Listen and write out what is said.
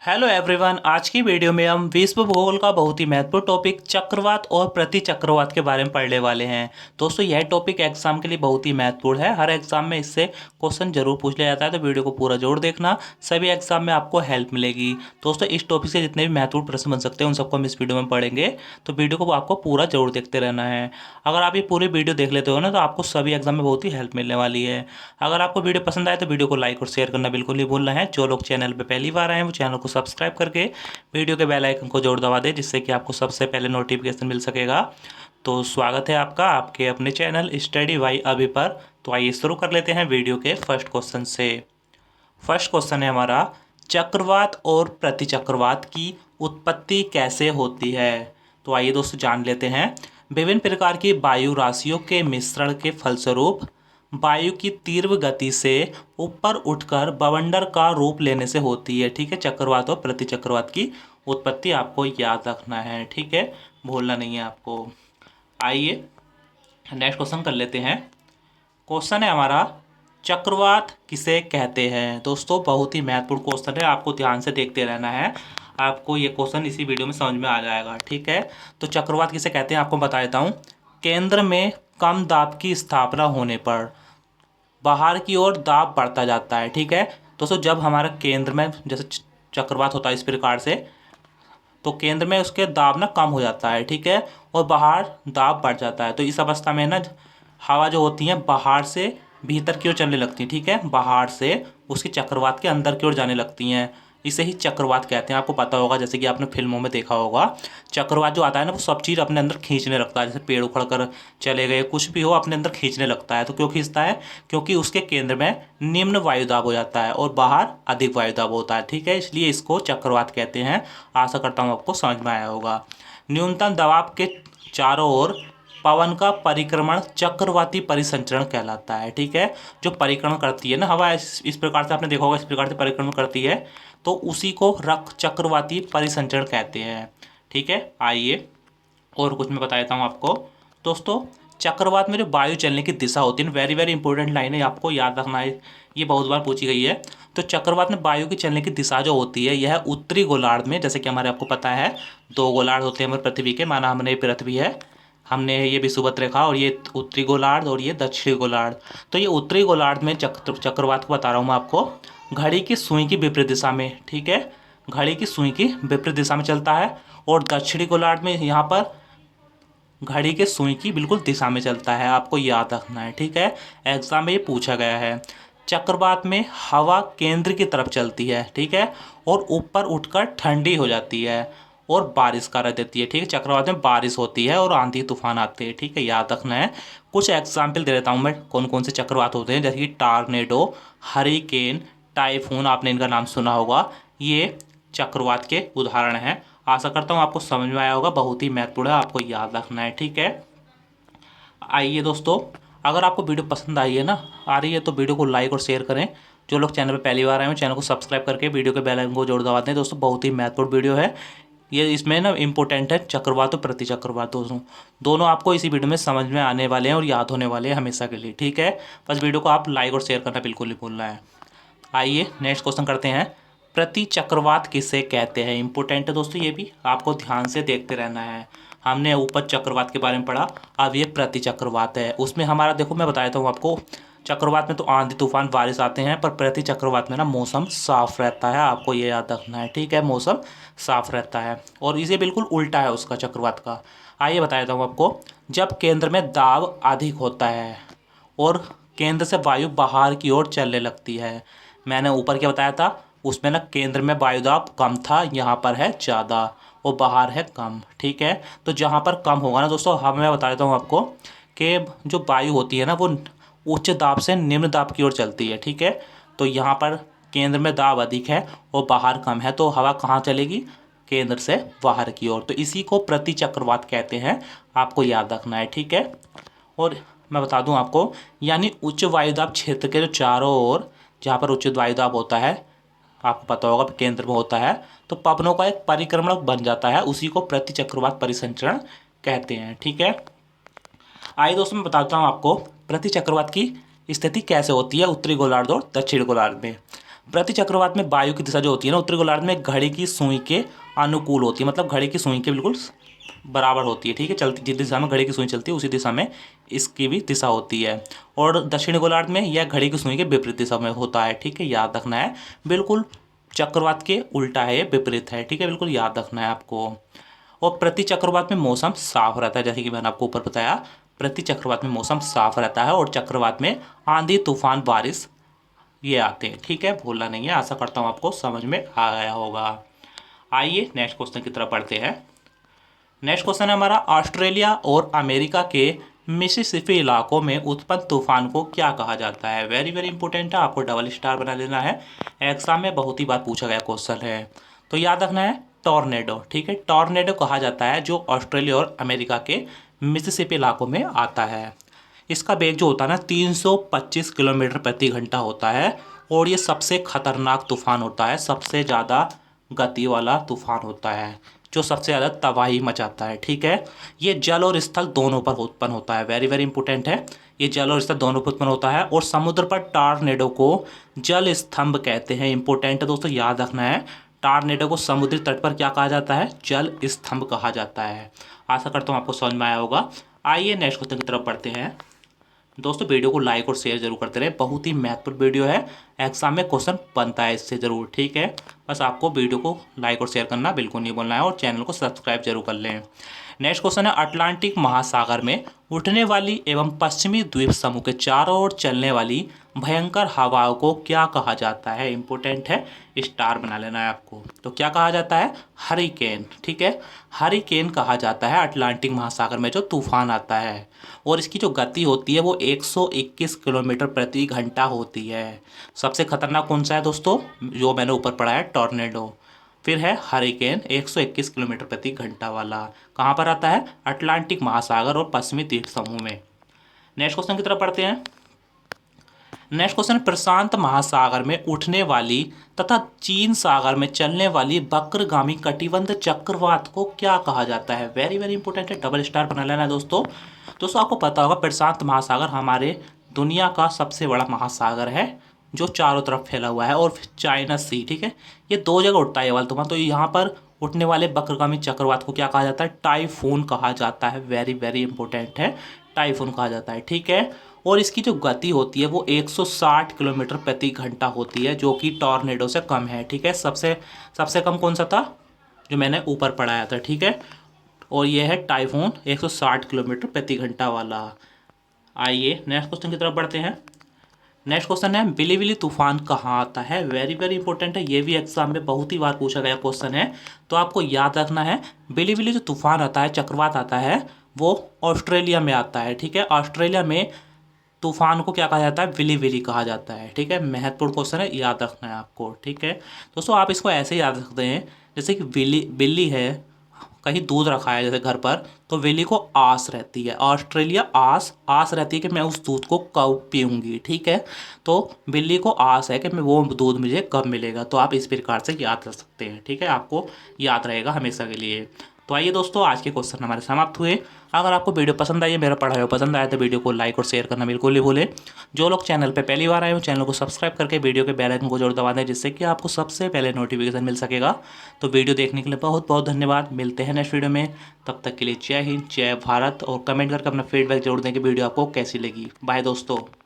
Hello everyone. आज की video में हम विश्व भूगोल का बहुत ही महत्वपूर्ण टॉपिक चक्रवात और प्रति चक्रवात के बारे में पढ़ने वाले हैं। दोस्तों यह टॉपिक एग्जाम के लिए बहुत ही महत्वपूर्ण है। हर एग्जाम में इससे क्वेश्चन जरूर पूछ लिया जाता है, तो वीडियो को पूरा जरूर देखना, सभी एग्जाम में आपको हेल्प मिलेगी। दोस्तों इस टॉपिक से जितने भी महत्वपूर्ण प्रश्न बन सकते हैं उन सबको हम इस वीडियो में पढ़ेंगे, तो वीडियो को आपको पूरा जरूर देखते रहना है। अगर आप ये पूरी वीडियो देख लेते हो ना, तो आपको सभी एग्जाम में बहुत ही हेल्प मिलने वाली है। अगर आपको वीडियो पसंद आए तो वीडियो को लाइक और शेयर करना बिल्कुल नहीं भूलना है। जो लोग चैनल पर पहली बार आए हैं वो चैनल को सब्सक्राइब करके वीडियो के बेल आइकन को जोड़ दबा दें, जिससे कि आपको सबसे पहले नोटिफिकेशन मिल सकेगा। तो स्वागत है आपका आपके अपने चैनल स्टडी बाय अभी पर। तो आइए शुरू कर लेते हैं वीडियो के फर्स्ट क्वेश्चन से। फर्स्ट क्वेश्चन है हमारा, चक्रवात और प्रतिचक्रवात की उत्पत्ति कैसे होती है। तो आइए दोस्तों जान लेते हैं। विभिन्न प्रकार की वायु राशियों के मिश्रण के फलस्वरूप वायु की तीव्र गति से ऊपर उठकर बवंडर का रूप लेने से होती है। ठीक है, चक्रवात और प्रतिचक्रवात की उत्पत्ति आपको याद रखना है। ठीक है, भूलना नहीं है आपको। आइए नेक्स्ट क्वेश्चन कर लेते हैं। क्वेश्चन है हमारा, चक्रवात किसे कहते हैं। दोस्तों बहुत ही महत्वपूर्ण क्वेश्चन है, आपको ध्यान से देखते रहना है, आपको ये क्वेश्चन इसी वीडियो में समझ में आ जाएगा। ठीक है, तो चक्रवात किसे कहते हैं आपको बता देता हूँ। केंद्र में कम दाब की स्थापना होने पर बाहर की ओर दाब बढ़ता जाता है। ठीक है दोस्तों, जब हमारा केंद्र में जैसे चक्रवात होता है इस प्रकार से, तो केंद्र में उसके दाब ना कम हो जाता है। ठीक है, और बाहर दाब बढ़ जाता है। तो इस अवस्था में ना हवा जो होती है बाहर से भीतर की ओर चलने लगती है। ठीक है, बाहर से उसकी चक्रवात के अंदर की ओर जाने लगती हैं। इसे ही चक्रवात कहते हैं। आपको पता होगा, जैसे कि आपने फिल्मों में देखा होगा, चक्रवात जो आता है ना वो सब चीज़ अपने अंदर खींचने लगता है। जैसे पेड़ उखड़ कर चले गए, कुछ भी हो अपने अंदर खींचने लगता है। तो क्यों खींचता है? क्योंकि उसके केंद्र में निम्न वायुदाब हो जाता है और बाहर अधिक वायुदाब होता है। ठीक है, इसलिए इसको चक्रवात कहते हैं। आशा करता हूँ आपको समझ में आया होगा। न्यूनतम दबाव के चारों ओर पवन का परिक्रमण चक्रवाती परिसंचरण कहलाता है। ठीक है, जो परिक्रमण करती है ना हवा, इस प्रकार से आपने देखा होगा, इस प्रकार से परिक्रमण करती है, तो उसी को रख चक्रवाती परिसंचरण कहते हैं। ठीक है, आइए और कुछ मैं बता देता हूँ आपको। दोस्तों चक्रवात में जो वायु चलने की दिशा होती है ना, वेरी वेरी इंपॉर्टेंट लाइन है, आपको याद रखना है, ये बहुत बार पूछी गई है। तो चक्रवात में वायु की चलने की दिशा जो होती है यह उत्तरी गोलार्ध में, जैसे कि हमारे आपको पता है दो गोलार्ध होते हैं हमारे पृथ्वी के, माना हमने पृथ्वी है, हमने ये विषुवत रेखा, और ये उत्तरी गोलार्ध और ये दक्षिणी गोलार्ध। तो ये उत्तरी गोलार्ध में चक्रवात को बता रहा हूँ मैं आपको, घड़ी की सुई की विपरीत दिशा में। ठीक है, घड़ी की सुई की विपरीत दिशा में चलता है। और दक्षिणी गोलार्ध में यहाँ पर घड़ी के सुई की बिल्कुल दिशा में चलता है। आपको याद रखना है। ठीक है, एग्जाम में ये पूछा गया है। चक्रवात में हवा केंद्र की तरफ चलती है। ठीक है, और ऊपर उठकर ठंडी हो जाती है और बारिश करा देती है। ठीक है, चक्रवात में बारिश होती है और आंधी तूफान आते हैं। ठीक है, याद रखना है। कुछ एग्जाम्पल दे देता हूँ मैं, कौन कौन से चक्रवात होते हैं, जैसे कि टार्नेडो, हरिकेन, टाइफून, आपने इनका नाम सुना होगा, ये चक्रवात के उदाहरण हैं। आशा करता हूँ आपको समझ में आया होगा, बहुत ही महत्वपूर्ण है, आपको याद रखना है। ठीक है, आइए दोस्तों, अगर आपको वीडियो पसंद आई है ना, आ रही है, तो वीडियो को लाइक और शेयर करें। जो लोग चैनल पर पहली बार आए हैं चैनल को सब्सक्राइब करके वीडियो के बेल आइकन को जोड़ दबाते हैं। दोस्तों बहुत ही महत्वपूर्ण वीडियो है ये, इसमें ना इंपॉर्टेंट है चक्रवात और प्रतिचक्रवात। दोस्तों दोनों आपको इसी वीडियो में समझ में आने वाले हैं और याद होने वाले हैं हमेशा के लिए। ठीक है, बस वीडियो को आप लाइक और शेयर करना बिल्कुल नहीं भूलना है। आइए नेक्स्ट क्वेश्चन करते हैं। प्रति चक्रवात किसे कहते हैं। इंपॉर्टेंट है दोस्तों, ये भी आपको ध्यान से देखते रहना है। हमने ऊपर चक्रवात के बारे में पढ़ा, अब ये प्रति चक्रवात है। उसमें हमारा देखो मैं बता देता हूँ आपको, चक्रवात में तो आंधी तूफान बारिश आते हैं, पर प्रति चक्रवात में ना मौसम साफ रहता है। आपको ये याद रखना है। ठीक है, मौसम साफ रहता है और इसे बिल्कुल उल्टा है उसका चक्रवात का। आइए बता देता हूँ आपको। जब केंद्र में दाब अधिक होता है और केंद्र से वायु बाहर की ओर चलने लगती है, मैंने ऊपर क्या बताया था, उसमें ना केंद्र में वायुदाब कम था, यहाँ पर है ज़्यादा और बाहर है कम। ठीक है, तो जहाँ पर कम होगा ना दोस्तों, मैं बता देता हूँ आपको कि जो वायु होती है ना वो उच्च दाब से निम्न दाब की ओर चलती है। ठीक है, तो यहाँ पर केंद्र में दाब अधिक है और बाहर कम है, तो हवा कहाँ चलेगी, केंद्र से बाहर की ओर। तो इसी को प्रति चक्रवात कहते हैं, आपको याद रखना है। ठीक है, और मैं बता दूं आपको, यानी उच्च वायुदाब क्षेत्र के जो चारों ओर जहाँ पर उच्च वायुदाब होता है, आपको पता होगा केंद्र में होता है, तो पवनों का एक परिक्रमण बन जाता है, उसी को प्रति चक्रवात परिसंचरण कहते हैं। ठीक है, आइए दोस्तों मैं बताता हूँ आपको प्रति चक्रवात की स्थिति कैसे होती है उत्तरी गोलार्ध और दक्षिणी गोलार्ध में। प्रति चक्रवात में वायु की दिशा जो होती है ना उत्तरी गोलार्ध में घड़ी की सुई के अनुकूल होती है, मतलब घड़ी की सुई के बिल्कुल बराबर होती है, ठीक है। चलती जिस दिशा में घड़ी की सुई चलती है उसी दिशा में इसकी भी दिशा होती है। और दक्षिणी गोलार्ध में यह घड़ी की सुई के विपरीत दिशा में होता है, ठीक है, याद रखना है। बिल्कुल चक्रवात के उल्टा है, ये विपरीत है, ठीक है, बिल्कुल याद रखना है आपको। और प्रति चक्रवात में मौसम साफ रहता है, जैसे कि मैंने आपको ऊपर बताया, प्रति चक्रवात में मौसम साफ रहता है और चक्रवात में आंधी तूफान बारिश ये आते हैं, ठीक है, भूलना नहीं है। आशा करता हूँ आपको समझ में आ गया होगा। आइए नेक्स्ट क्वेश्चन की तरफ पढ़ते हैं। नेक्स्ट क्वेश्चन है हमारा, ऑस्ट्रेलिया और अमेरिका के मिसिसिपी इलाकों में उत्पन्न तूफान को क्या कहा जाता है। वेरी वेरी इंपॉर्टेंट है, आपको डबल स्टार बना लेना है, एग्जाम में बहुत ही बार पूछा गया क्वेश्चन है। तो याद रखना है टॉर्नेडो, ठीक है, टॉर्नेडो कहा जाता है जो ऑस्ट्रेलिया और अमेरिका के मिसिसिपी इलाकों में आता है। इसका वेग जो होता है ना 325 किलोमीटर प्रति घंटा होता है और ये सबसे खतरनाक तूफान होता है, सबसे ज़्यादा गति वाला तूफान होता है जो सबसे ज़्यादा तबाही मचाता है, ठीक है। ये जल और स्थल दोनों पर उत्पन्न होता है, वेरी वेरी इंपॉर्टेंट है, ये जल और स्थल दोनों पर उत्पन्न होता है। और समुद्र पर टॉर्नेडो को जल स्तंभ कहते हैं, इंपॉर्टेंट है दोस्तों, याद रखना है। टॉर्नेडो को समुद्री तट पर क्या कहा जाता है, जल स्तंभ कहा जाता है। आशा करता हूँ आपको समझ में आया होगा। आइए नेक्स्ट क्वेश्चन की तरफ पढ़ते हैं। दोस्तों वीडियो को लाइक और शेयर जरूर करते रहे, बहुत ही महत्वपूर्ण वीडियो है, एग्जाम में क्वेश्चन बनता है इससे ज़रूर, ठीक है। बस आपको वीडियो को लाइक और शेयर करना बिल्कुल नहीं भूलना है और चैनल को सब्सक्राइब जरूर कर लें। नेक्स्ट क्वेश्चन है, अटलांटिक महासागर में उठने वाली एवं पश्चिमी द्वीप समूह के चारों ओर चलने वाली भयंकर हवाओं को क्या कहा जाता है। इंपॉर्टेंट है, स्टार बना लेना है आपको। तो क्या कहा जाता है, हरिकेन, ठीक है, हरिकेन कहा जाता है अटलांटिक महासागर में जो तूफान आता है। और इसकी जो गति होती है वो 121 किलोमीटर प्रति घंटा होती है। सबसे खतरनाक कौन सा है दोस्तों, जो मैंने ऊपर पढ़ा है टॉर्नेडो। फिर है हरिकेन 121 किलोमीटर प्रति घंटा वाला, कहाँ पर आता है, अटलांटिक महासागर और पश्चिमी द्वीप समूह में। नेक्स्ट क्वेश्चन की तरफ पढ़ते हैं। नेक्स्ट क्वेश्चन, प्रशांत महासागर में उठने वाली तथा चीन सागर में चलने वाली वक्रगामी कटिबंध चक्रवात को क्या कहा जाता है। वेरी वेरी इंपॉर्टेंट है, डबल स्टार बना लेना है दोस्तों। दोस्तों आपको पता होगा प्रशांत महासागर हमारे दुनिया का सबसे बड़ा महासागर है जो चारों तरफ फैला हुआ है, और चाइना सी, ठीक है, ये दो जगह उठता है ये वाला तूफान। तो यहाँ पर उठने वाले वक्रगामी चक्रवात को क्या कहा जाता है, टाइफून कहा जाता है, वेरी वेरी इंपॉर्टेंट है, टाइफून कहा जाता है, ठीक है। और इसकी जो गति होती है वो 160 किलोमीटर प्रति घंटा होती है, जो कि टॉर्नेडो से कम है, ठीक है। सबसे सबसे कम कौन सा था, जो मैंने ऊपर पढ़ाया था, ठीक है। और ये है टाइफून 160 किलोमीटर प्रति घंटा वाला। आइए नेक्स्ट क्वेश्चन की तरफ बढ़ते हैं। नेक्स्ट क्वेश्चन है, बिलीबिली तूफान कहाँ आता है। वेरी वेरी इंपॉर्टेंट है, ये भी एग्जाम में बहुत ही बार पूछा गया क्वेश्चन है, तो आपको याद रखना है। बिलीबिली जो तूफान आता है, चक्रवात आता है, वो ऑस्ट्रेलिया में आता है, ठीक है। ऑस्ट्रेलिया में तूफान को क्या कहा जाता है, विली विली कहा जाता है, ठीक है। महत्वपूर्ण क्वेश्चन है, याद रखना है आपको, ठीक है। दोस्तों आप इसको ऐसे याद रख सकते हैं, जैसे कि बिल्ली है, कहीं दूध रखा है जैसे घर पर, तो बिल्ली को आस रहती है, ऑस्ट्रेलिया आस आस रहती है कि मैं उस दूध को कब पीऊँगी, ठीक है। तो बिल्ली को आस है कि मैं वो दूध मुझे कब मिलेगा, तो आप इस प्रकार से याद रख सकते हैं, ठीक है, आपको याद रहेगा हमेशा के लिए। तो आइए दोस्तों आज के क्वेश्चन हमारे समाप्त हुए। अगर आपको वीडियो पसंद आई है, मेरा पढ़ाया पसंद आया, तो वीडियो को लाइक और शेयर करना बिल्कुल नहीं भूलें। जो लोग चैनल पे पहली बार आए हो, चैनल को सब्सक्राइब करके वीडियो के बेल आइकन को जरूर दबा दें, जिससे कि आपको सबसे पहले नोटिफिकेशन मिल सकेगा। तो वीडियो देखने के लिए बहुत बहुत धन्यवाद, मिलते हैं नेक्स्ट वीडियो में, तब तक के लिए जय हिंद जय भारत। और कमेंट करके अपना फीडबैक जरूर दें कि वीडियो आपको कैसी लगी। बाय दोस्तों।